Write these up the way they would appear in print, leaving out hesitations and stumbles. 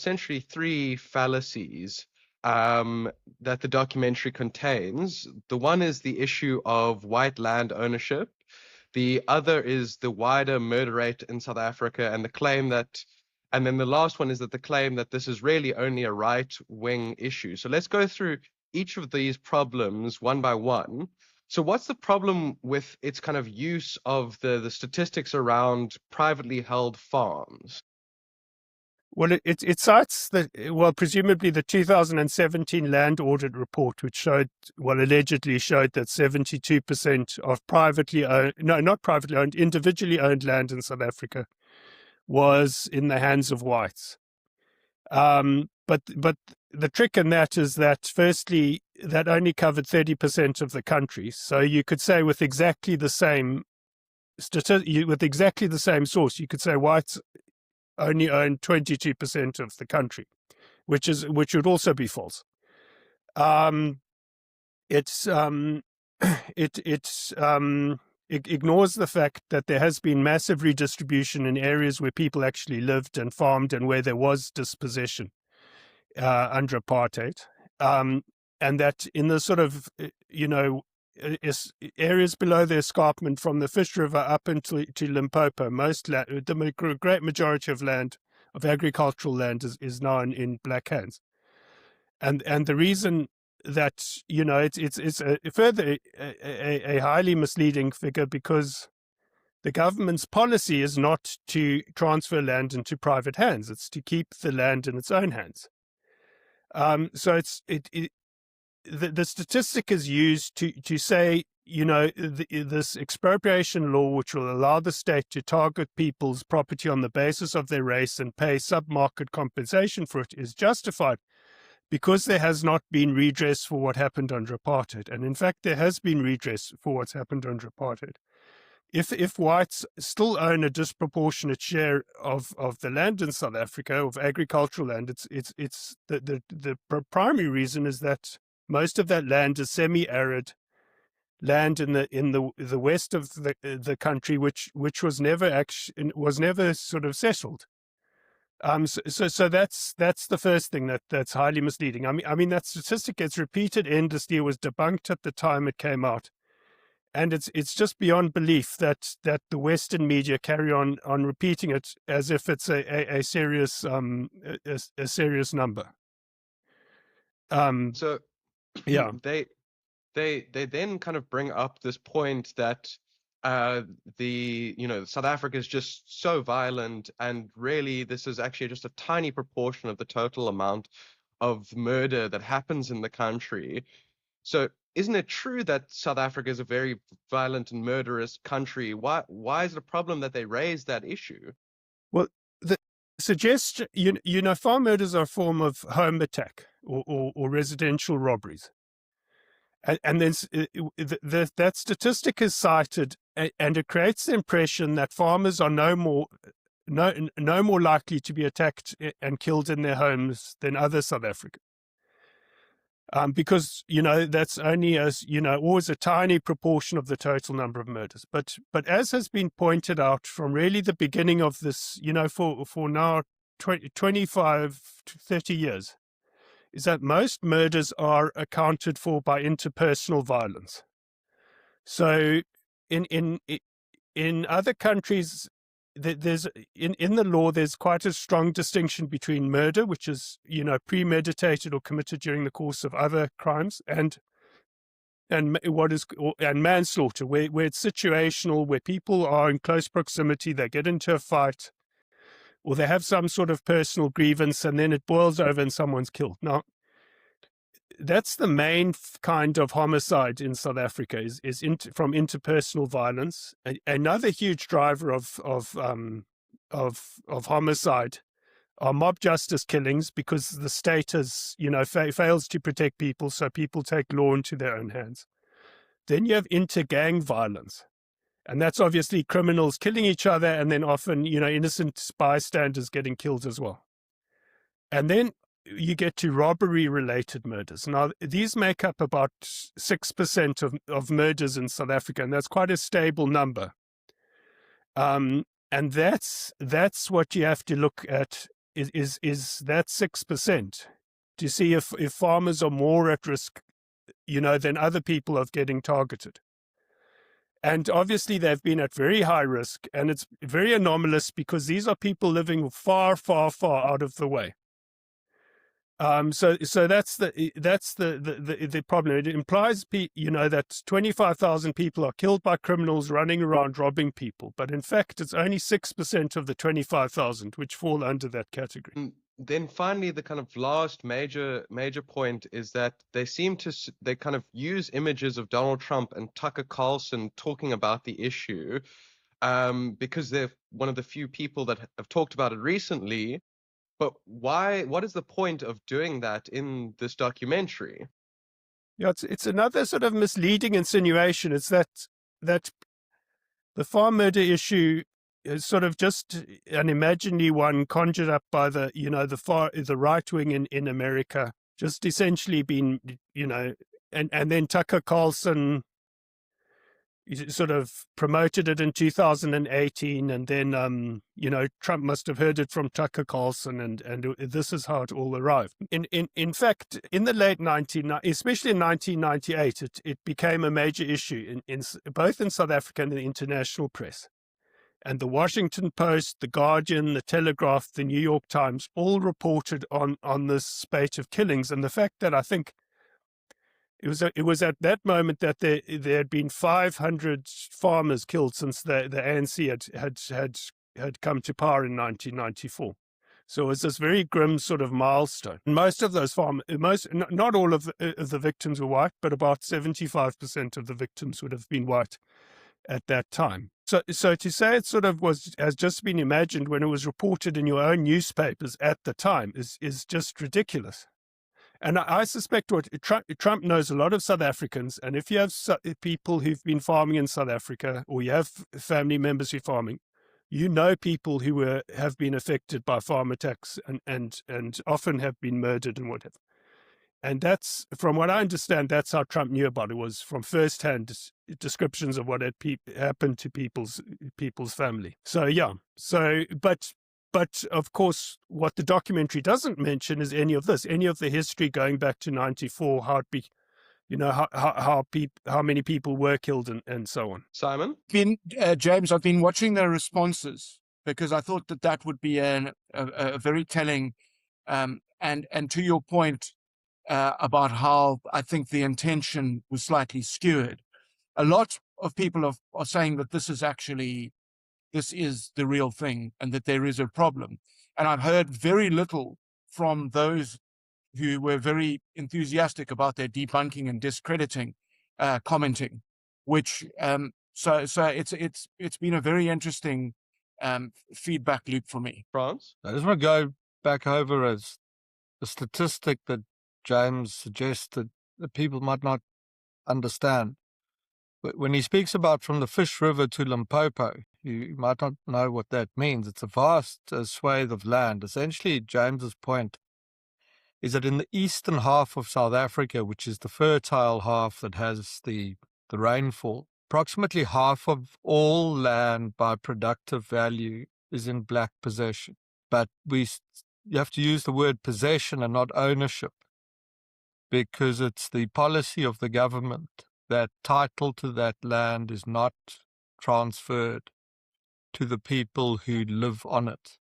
essentially three fallacies that the documentary contains. The one is the issue of white land ownership. The other is the wider murder rate in South Africa and the claim that, and then the last one is that the claim that this is really only a right-wing issue. So let's go through each of these problems one by one. So what's the problem with its kind of use of the statistics around privately held farms? Well, it cites presumably the 2017 land audit report, which allegedly showed that 72% of privately owned, no, not privately owned, individually owned land in South Africa was in the hands of whites. But the trick in that is that, firstly, that only covered 30% of the country. So you could say with exactly the same source, you could say whites only own 22% of the country, which would also be false. It ignores the fact that there has been massive redistribution in areas where people actually lived and farmed and where there was dispossession under apartheid, and that in the sort of areas below the escarpment from the Fish River up into Limpopo, the great majority of agricultural land is now in black hands, and the reason that it's a highly misleading figure, because the government's policy is not to transfer land into private hands; it's to keep the land in its own hands. So the statistic is used to say, this expropriation law, which will allow the state to target people's property on the basis of their race and pay sub-market compensation for it, is justified because there has not been redress for what happened under apartheid. And in fact, there has been redress for what's happened under apartheid. If whites still own a disproportionate share of the land in South Africa, of agricultural land, it's the primary reason is that most of that land is semi-arid land in the west of the country, which was never sort of settled. So that's the first thing that's highly misleading. I mean that statistic gets repeated endlessly. It was debunked at the time it came out, and it's just beyond belief that the Western media carry on repeating it as if it's a serious a serious number. So Yeah. they then kind of bring up this point that South Africa is just so violent, and really this is actually just a tiny proportion of the total amount of murder that happens in the country. So isn't it true that South Africa is a very violent and murderous country? Why is it a problem that they raise that issue? Well, the suggestion, farm murders are a form of home attack or residential robberies. And then that statistic is cited, and it creates the impression that farmers are no more likely to be attacked and killed in their homes than other South Africans. Because that's only always a tiny proportion of the total number of murders. But as has been pointed out from really the beginning of this, for now 25 to 30 years, is that most murders are accounted for by interpersonal violence. So in other countries, there's in the law, there's quite a strong distinction between murder, which is premeditated or committed during the course of other crimes, and manslaughter, where it's situational, where people are in close proximity, they get into a fight, or they have some sort of personal grievance, and then it boils over and someone's killed. Now, that's the main kind of homicide in South Africa is from interpersonal violence. Another huge driver of homicide are mob justice killings, because the state has fails to protect people, so people take law into their own hands. Then you have inter-gang violence, and that's obviously criminals killing each other, and then often innocent bystanders getting killed as well. And then you get to robbery-related murders. Now, these make up about 6% of murders in South Africa, and that's quite a stable number. And that's what you have to look at is that 6% to see if farmers are more at risk, than other people of getting targeted. And obviously, they've been at very high risk, and it's very anomalous because these are people living far, far, far out of the way. So that's the problem. It implies, that 25,000 people are killed by criminals running around robbing people, but in fact, it's only 6% of the 25,000 which fall under that category. And then finally, the kind of last major point is that they kind of use images of Donald Trump and Tucker Carlson talking about the issue, because they're one of the few people that have talked about it recently. But why? What is the point of doing that in this documentary? Yeah, it's another sort of misleading insinuation. It's that the farm murder issue is sort of just an imaginary one conjured up by the right wing in America, just essentially been, and then Tucker Carlson sort of promoted it in 2018, and then Trump must have heard it from Tucker Carlson, and this is how it all arrived. In fact, in the late especially in 1998, it became a major issue in both in South Africa and the international press. And the Washington Post, the Guardian, the Telegraph, the New York Times all reported on this spate of killings, and the fact that I think it was at that moment that there had been 500 farmers killed since the ANC had come to power in 1994. So it was this very grim sort of milestone. Most of those not all of the victims were white, but about 75% of the victims would have been white at that time. So to say it sort of has just been imagined when it was reported in your own newspapers at the time is just ridiculous. And I suspect Trump knows a lot of South Africans, and if you have people who've been farming in South Africa, or you have family members who are farming, you know people who have been affected by farm attacks and often have been murdered and whatever. And that's, from what I understand, that's how Trump knew about it, was from first-hand descriptions of what had happened to people's family. So yeah, but of course, what the documentary doesn't mention is any of the history going back to 94, how many people were killed and so on. Simon? James, I've been watching their responses because I thought that would be a very telling, and to your point about how I think the intention was slightly skewed. A lot of people are saying that this is the real thing and that there is a problem. And I've heard very little from those who were very enthusiastic about their debunking and discrediting, commenting, which so it's been a very interesting feedback loop for me. France? I just want to go back over as a statistic that James suggested that people might not understand. But when he speaks about from the Fish River to Limpopo, you might not know what that means. It's a vast swathe of land. Essentially, James's point is that in the eastern half of South Africa, which is the fertile half that has the rainfall, approximately half of all land by productive value is in black possession. But you have to use the word possession and not ownership, because it's the policy of the government that title to that land is not transferred to the people who live on it.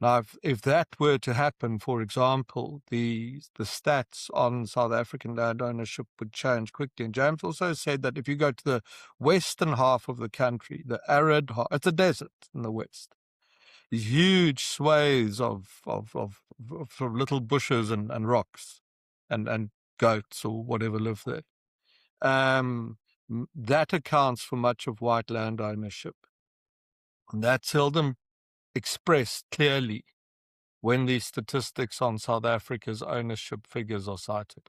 Now, if that were to happen, for example, the stats on South African land ownership would change quickly. And James also said that if you go to the western half of the country, the arid half, it's a desert in the west. These huge swathes of little bushes and rocks and goats or whatever live there. That accounts for much of white land ownership. And that's seldom expressed clearly when these statistics on South Africa's ownership figures are cited.